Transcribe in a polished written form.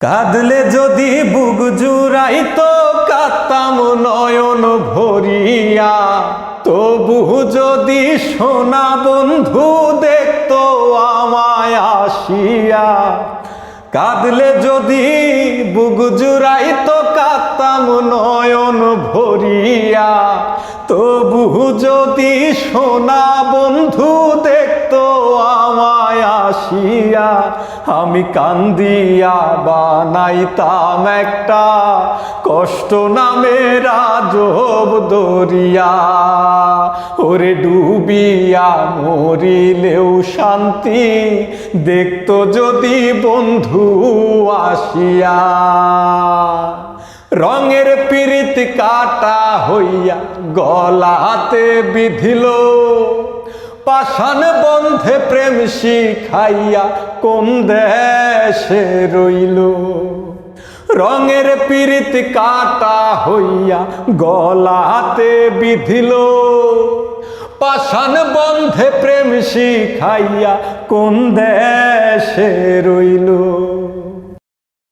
কাঁদলে যদি বুক জুড়াইতো কাঁদতাম নয়ন ভরিয়া, তবু যদি সোনা বন্ধু দেখতো আমায় আসিয়া। কাঁদলে যদি বুক জুড়াইতো কাঁদতাম নয়ন ভরিয়া, তবু যদি সোনা বন্ধু দেখতো আমায় আসিয়া। আমি কান্দিয়া বানাইতাম একটা কষ্ট নামের আজব দরিয়া। ওরে ডুবিয়া মরিলেও শান্তি দেখতো যদি বন্ধু আসিয়া। রঙের পীড়িত কাটা হইয়া গলাতে বিধিল, পাষাণ বন্ধে প্রেম শিখাইয়া কোন দেশে রইল। রঙের পীড়িত কাটা হইয়া গলাতে বিধিল, পাষাণ বন্ধে প্রেম শিখাইয়া কোন দেশে রইল।